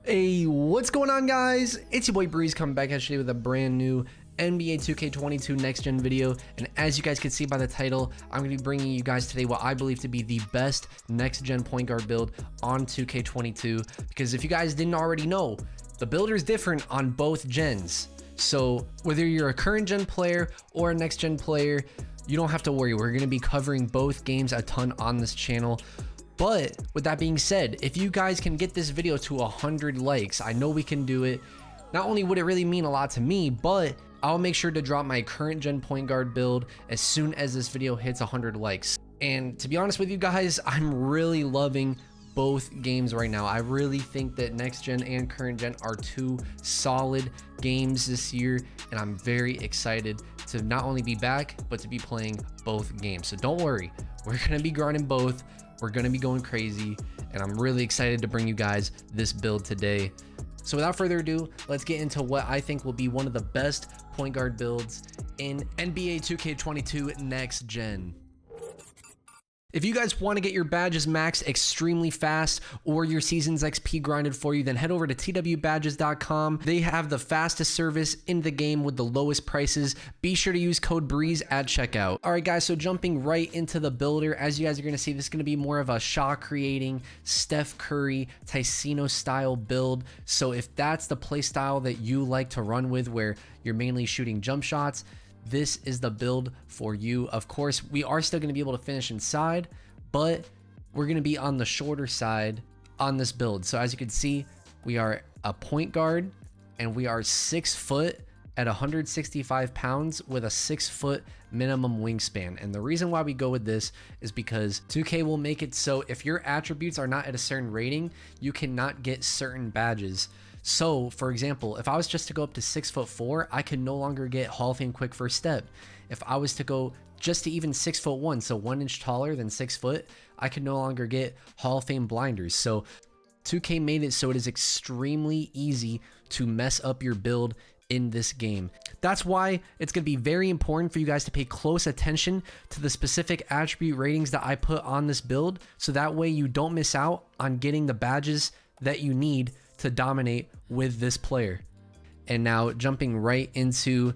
Hey, what's going on, guys? It's your boy Breeze coming back at you with a brand new NBA 2K22 next gen video. And as you guys can see by the title, I'm going to be bringing you guys today what I believe to be the best next gen point guard build on 2K22. Because if you guys didn't already know, the builder is different on both gens. So whether you're a current gen player or a next gen player, you don't have to worry. We're going to be covering both games a ton on this channel. But with that being said, if you guys can get this video to 100 likes, I know we can do it. Not only would it really mean a lot to me, but I'll make sure to drop my current gen point guard build as soon as this video hits 100 likes. And to be honest with you guys, I'm really loving both games right now. I really think that next gen and current gen are two solid games this year, and I'm very excited to not only be back, but to be playing both games. So don't worry, we're gonna be grinding both. We're gonna be going crazy, and I'm really excited to bring you guys this build today. So without further ado, let's get into what I think will be one of the best point guard builds in NBA 2K22 next gen. If you guys want to get your badges maxed extremely fast or your season's XP grinded for you, then head over to twbadges.com. They have the fastest service in the game with the lowest prices. Be sure to use code BREEZE at checkout. All right, guys, so jumping right into the builder, as you guys are going to see, this is going to be more of a shot creating Steph Curry TYCENO style build. So if that's the play style that you like to run with, where you're mainly shooting jump shots, this is the build for you. Of course, we are still going to be able to finish inside, but we're going to be on the shorter side on this build. So as you can see, we are a point guard and we are 6 foot at 165 pounds with a 6 foot minimum wingspan. And the reason why we go with this is because 2K will make it so if your attributes are not at a certain rating, you cannot get certain badges. So for example, if I was just to go up to 6'4", I could no longer get Hall of Fame quick first step. If I was to go just to even 6'1", so 1 inch taller than 6 foot, I could no longer get Hall of Fame blinders. So 2K made it so it is extremely easy to mess up your build in this game. That's why it's going to be very important for you guys to pay close attention to the specific attribute ratings that I put on this build, so that way you don't miss out on getting the badges that you need to dominate with this player. And now jumping right into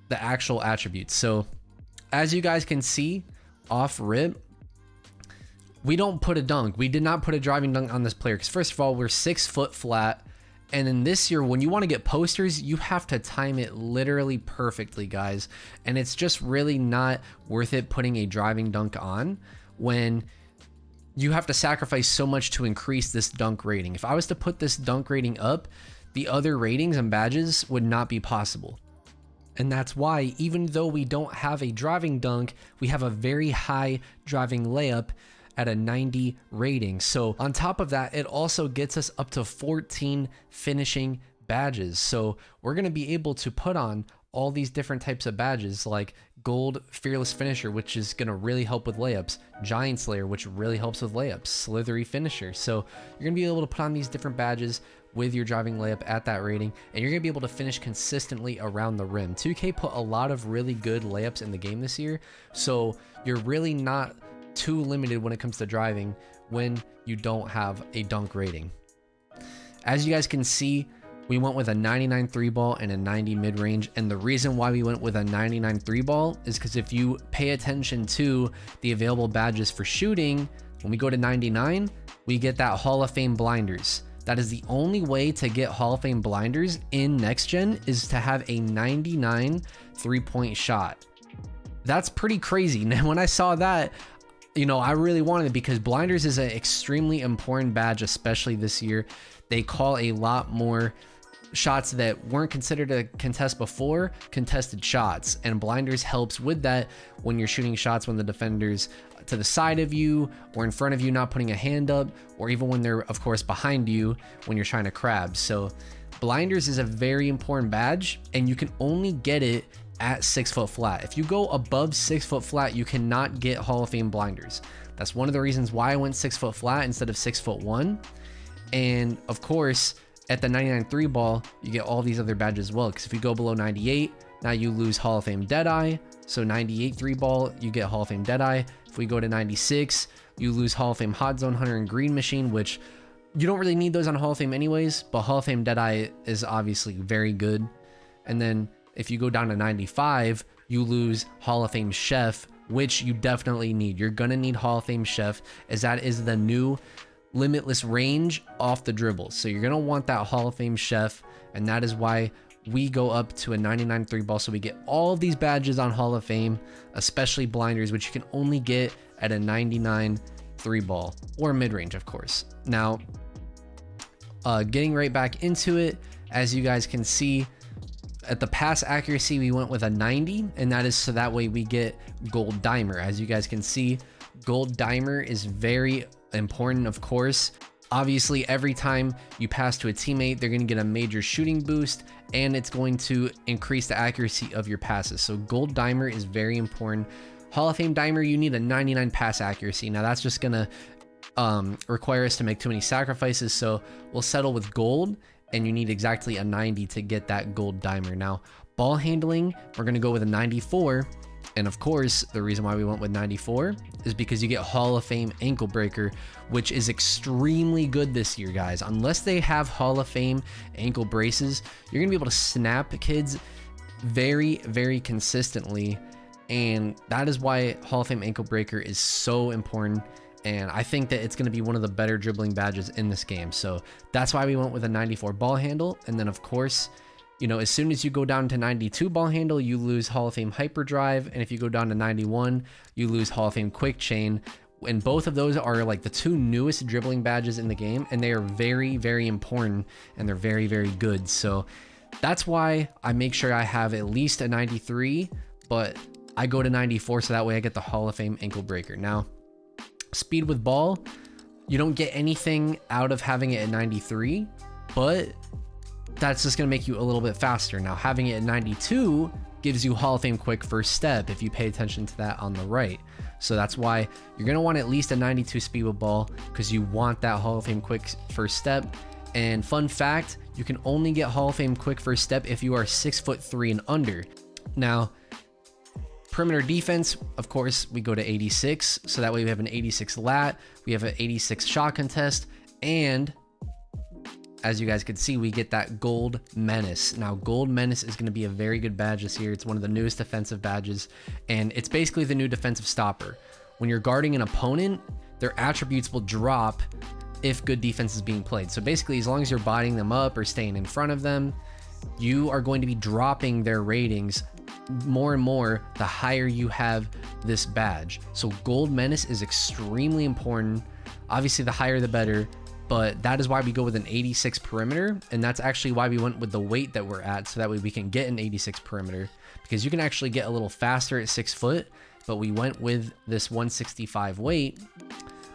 the actual attributes. So as you guys can see off rip, we don't put a dunk. We did not put a driving dunk on this player because first of all, we're 6 foot flat. And then this year, when you want to get posters, you have to time it literally perfectly, guys. And it's just really not worth it putting a driving dunk on when you have to sacrifice so much to increase this dunk rating. If I was to put this dunk rating up, the other ratings and badges would not be possible. And that's why, even though we don't have a driving dunk, we have a very high driving layup at a 90 rating. So on top of that, it also gets us up to 14 finishing badges. So we're going to be able to put on all these different types of badges, like gold fearless finisher, which is going to really help with layups, giant slayer, which really helps with layups, slithery finisher. So you're going to be able to put on these different badges with your driving layup at that rating, and you're going to be able to finish consistently around the rim. 2K put a lot of really good layups in the game this year, so you're really not too limited when it comes to driving when you don't have a dunk rating. As you guys can see, we went with a 99 3 ball and a 90 mid-range, and the reason why we went with a 99 3 ball is because if you pay attention to the available badges for shooting, when we go to 99, we get that Hall of Fame blinders. That is the only way to get Hall of Fame blinders in next gen, is to have a 99 3-point shot. That's pretty crazy. Now when I saw that, you know, I really wanted it because blinders is an extremely important badge, especially this year. They call a lot more shots that weren't considered a contest before contested shots, and blinders helps with that when you're shooting shots when the defender's to the side of you or in front of you not putting a hand up, or even when they're of course behind you when you're trying to crab. So blinders is a very important badge, and you can only get it at 6 foot flat. If you go above 6 foot flat, you cannot get Hall of Fame blinders. That's one of the reasons why I went 6 foot flat instead of 6'1". And of course, at the 99 3 ball, you get all these other badges as well. Because if you go below 98, now you lose Hall of Fame Deadeye. So 98 3 ball, you get Hall of Fame Deadeye. If we go to 96, you lose Hall of Fame Hot Zone Hunter and Green Machine, which You don't really need those on Hall of Fame anyways, but Hall of Fame Deadeye is obviously very good. And then if you go down to 95, you lose Hall of Fame Chef, which you definitely need. You're gonna need Hall of Fame Chef, as that is the new limitless range off the dribble. So you're gonna want that Hall of Fame Chef, and that is why we go up to a 99 3 ball. So we get all of these badges on Hall of Fame, especially blinders, which you can only get at a 99 3 ball or mid-range, of course. Now, getting right back into it, as you guys can see, at the pass accuracy, we went with a 90, and that is so that way we get gold dimer. As you guys can see, gold dimer is very important, of course. Obviously, every time you pass to a teammate, they're going to get a major shooting boost, and it's going to increase the accuracy of your passes. So gold dimer is very important. Hall of Fame dimer, you need a 99 pass accuracy. Now that's just going to require us to make too many sacrifices, so we'll settle with gold, and you need exactly a 90 to get that gold dimer. Now, ball handling, we're going to go with a 94. And of course, the reason why we went with 94 is because you get Hall of Fame ankle breaker, which is extremely good this year, guys. Unless they have Hall of Fame ankle braces, you're gonna be able to snap kids very, very consistently. And that is why Hall of Fame ankle breaker is so important. And I think that it's going to be one of the better dribbling badges in this game. So that's why we went with a 94 ball handle. And then of course, you know, as soon as you go down to 92 ball handle, you lose Hall of Fame hyperdrive. And if you go down to 91, you lose Hall of Fame quick chain. And both of those are like the two newest dribbling badges in the game. And they are very, very important, and they're very, very good. So that's why I make sure I have at least a 93, but I go to 94 so that way I get the Hall of Fame ankle breaker. Now, speed with ball, you don't get anything out of having it at 93, but that's just going to make you a little bit faster. Now, having it at 92 gives you Hall of Fame quick first step if you pay attention to that on the right. So that's why you're going to want at least a 92 speed with ball, because you want that Hall of Fame quick first step. And fun fact, you can only get Hall of Fame quick first step if you are 6'3" and under. Now, perimeter defense, of course, we go to 86. So that way we have an 86 lat, we have an 86 shot contest, and as you guys can see, we get that gold Menace. Now, gold Menace is going to be a very good badge this year. It's one of the newest defensive badges, and it's basically the new defensive stopper. When you're guarding an opponent, their attributes will drop if good defense is being played. So basically, as long as you're bodying them up or staying in front of them, you are going to be dropping their ratings more and more the higher you have this badge. So gold Menace is extremely important. Obviously, the higher the better, but that is why we go with an 86 perimeter, and that's actually why we went with the weight that we're at, so that way we can get an 86 perimeter, because you can actually get a little faster at 6 foot, but we went with this 165 weight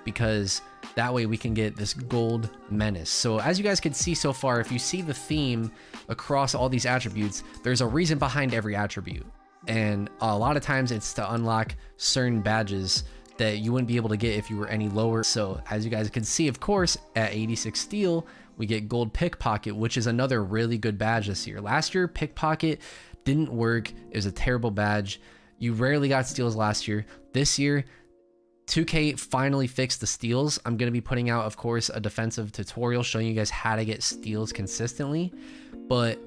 because that way we can get this gold Menace. So as you guys can see so far, if you see the theme across all these attributes, there's a reason behind every attribute, and a lot of times it's to unlock certain badges that you wouldn't be able to get if you were any lower. So as you guys can see, of course, at 86 steel, we get gold pickpocket, which is another really good badge this year. Last year, pickpocket didn't work. It was a terrible badge. You rarely got steals last year. This year, 2K finally fixed the steals. I'm going to be putting out, of course, a defensive tutorial showing you guys how to get steals consistently, but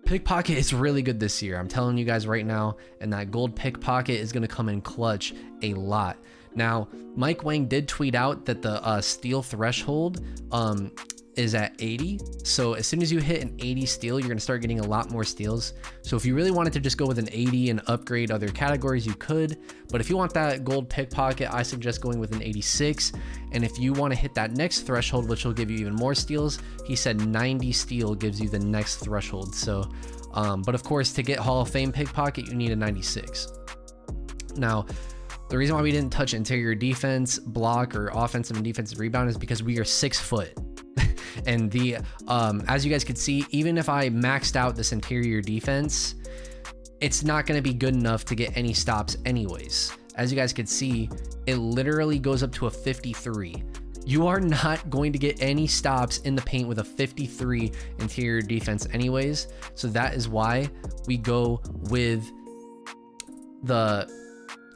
pickpocket is really good this year. I'm telling you guys right now, and that gold pickpocket is going to come in clutch a lot. Now, Mike Wang did tweet out that the steal threshold is at 80. So as soon as you hit an 80 steal, you're going to start getting a lot more steals. So if you really wanted to just go with an 80 and upgrade other categories, you could. But if you want that gold pickpocket, I suggest going with an 86. And if you want to hit that next threshold, which will give you even more steals, he said 90 steal gives you the next threshold. So, but of course, to get Hall of Fame pickpocket, you need a 96. Now, the reason why we didn't touch interior defense, block, or offensive and defensive rebound is because we are 6 foot. And the as you guys can see, even if I maxed out this interior defense, it's not going to be good enough to get any stops anyways. As you guys can see, it literally goes up to a 53. You are not going to get any stops in the paint with a 53 interior defense anyways. So that is why we go with the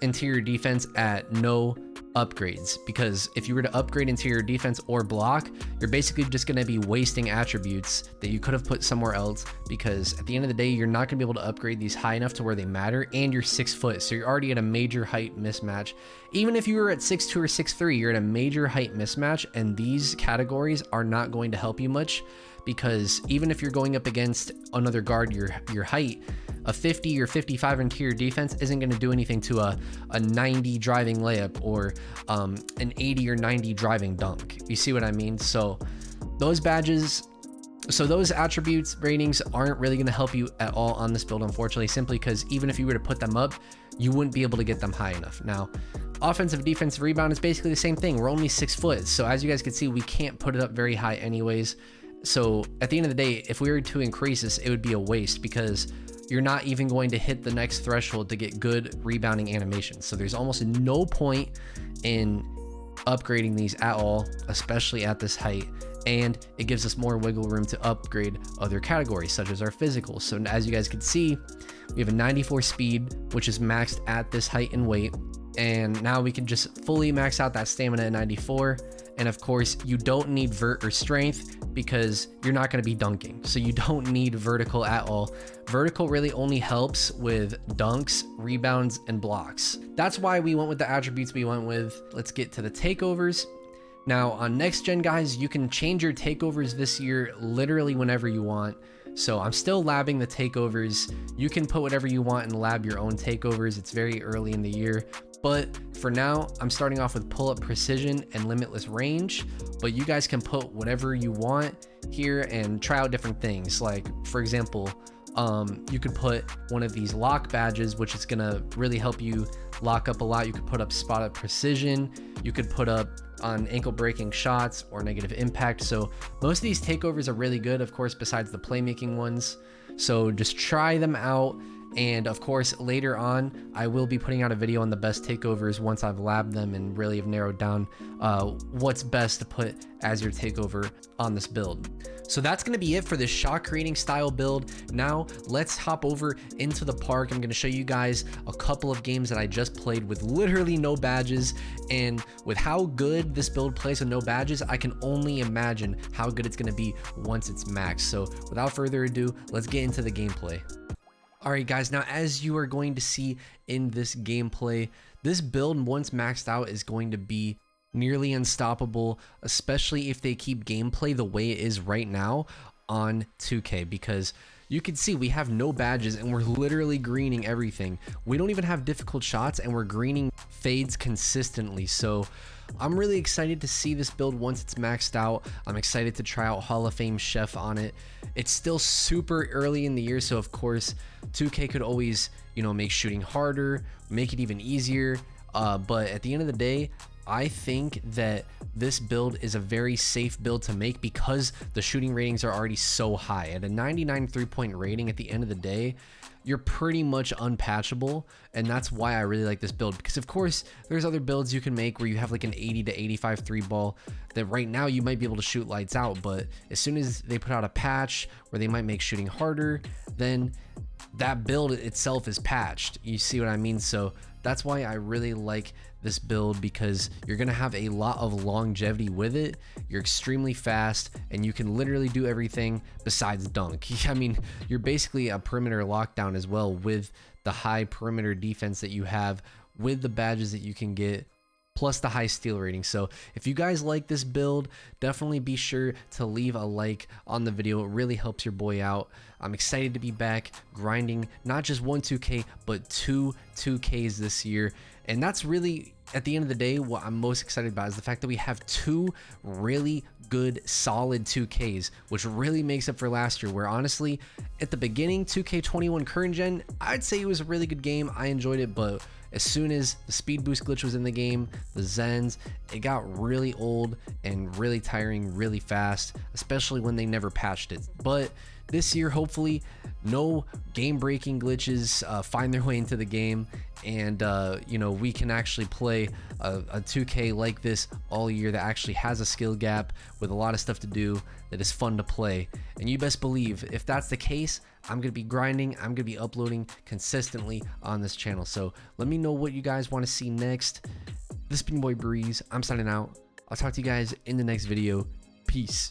interior defense at no upgrades, because if you were to upgrade interior defense or block, you're basically just going to be wasting attributes that you could have put somewhere else, because at the end of the day, you're not going to be able to upgrade these high enough to where they matter, and you're 6 foot, so you're already at a major height mismatch. Even if you were at 6'2 or 6'3, you're at a major height mismatch, and these categories are not going to help you much, because even if you're going up against another guard your height, a 50 or 55 interior defense isn't going to do anything to a 90 driving layup or an 80 or 90 driving dunk. You see what I mean? So those badges, so those attributes ratings aren't really going to help you at all on this build, unfortunately, simply because even if you were to put them up, you wouldn't be able to get them high enough. Now, offensive, defensive, rebound is basically the same thing. We're only 6 foot, so as you guys can see, we can't put it up very high anyways. So at the end of the day, if we were to increase this, it would be a waste, because you're not even going to hit the next threshold to get good rebounding animations. So there's almost no point in upgrading these at all, especially at this height. And it gives us more wiggle room to upgrade other categories, such as our physical. So as you guys can see, we have a 94 speed, which is maxed at this height and weight. And now we can just fully max out that stamina at 94. And of course, you don't need vert or strength, because you're not going to be dunking. So you don't need vertical at all. Vertical really only helps with dunks, rebounds, and blocks. That's why we went with the attributes we went with. Let's get to the takeovers. Now on next gen, guys, you can change your takeovers this year literally whenever you want. So I'm still labbing the takeovers. You can put whatever you want and lab your own takeovers. It's very early in the year. But for now, I'm starting off with pull-up precision and limitless range, but you guys can put whatever you want here and try out different things. Like, for example, you could put one of these lock badges, which is gonna really help you lock up a lot. You could put up spot up precision. You could put up on ankle breaking shots or negative impact. So most of these takeovers are really good, of course, besides the playmaking ones. So just try them out. And of course, later on, I will be putting out a video on the best takeovers once I've labbed them and really have narrowed down what's best to put as your takeover on this build. So that's going to be it for this shot creating style build. Now let's hop over into the park. I'm going to show you guys a couple of games that I just played with literally no badges, and with how good this build plays with no badges, I can only imagine how good it's going to be once it's maxed. So without further ado, let's get into the gameplay. Alright guys, now as you are going to see in this gameplay, this build once maxed out is going to be nearly unstoppable, especially if they keep gameplay the way it is right now on 2K, because you can see we have no badges and we're literally greening everything. We don't even have difficult shots and we're greening fades consistently. So I'm really excited to see this build once it's maxed out. I'm excited to try out Hall of Fame Chef on it. It's still super early in the year, so of course 2K could always, you know, make shooting harder, make it even easier. But at the end of the day, I think that this build is a very safe build to make because the shooting ratings are already so high. At a 99 3-point rating at the end of the day, you're pretty much unpatchable, and that's why I really like this build. Because of course there's other builds you can make where you have like an 80 to 85 3 ball that right now you might be able to shoot lights out, but as soon as they put out a patch where they might make shooting harder, then that build itself is patched. You see what I mean? So that's why I really like this build, because you're gonna have a lot of longevity with it. You're extremely fast and you can literally do everything besides dunk. I mean, you're basically a perimeter lockdown as well with the high perimeter defense that you have, with the badges that you can get, plus the high steal rating. So if you guys like this build, definitely be sure to leave a like on the video. It really helps your boy out. I'm excited to be back grinding not just one 2K but two 2Ks this year, and that's really, at the end of the day, what I'm most excited about is the fact that we have two really good solid 2Ks, which really makes up for last year, where honestly at the beginning 2K21 current gen, I'd say it was a really good game. I enjoyed it, but as soon as the speed boost glitch was in the game, the Zens, it got really old and really tiring really fast, especially when they never patched it. But this year, hopefully, no game-breaking glitches find their way into the game, and you know, we can actually play a 2K like this all year that actually has a skill gap with a lot of stuff to do that is fun to play. And you best believe, if that's the case, I'm gonna be grinding, I'm gonna be uploading consistently on this channel. So let me know what you guys want to see next. This has been your boy Breeze. I'm signing out. I'll talk to you guys in the next video. Peace.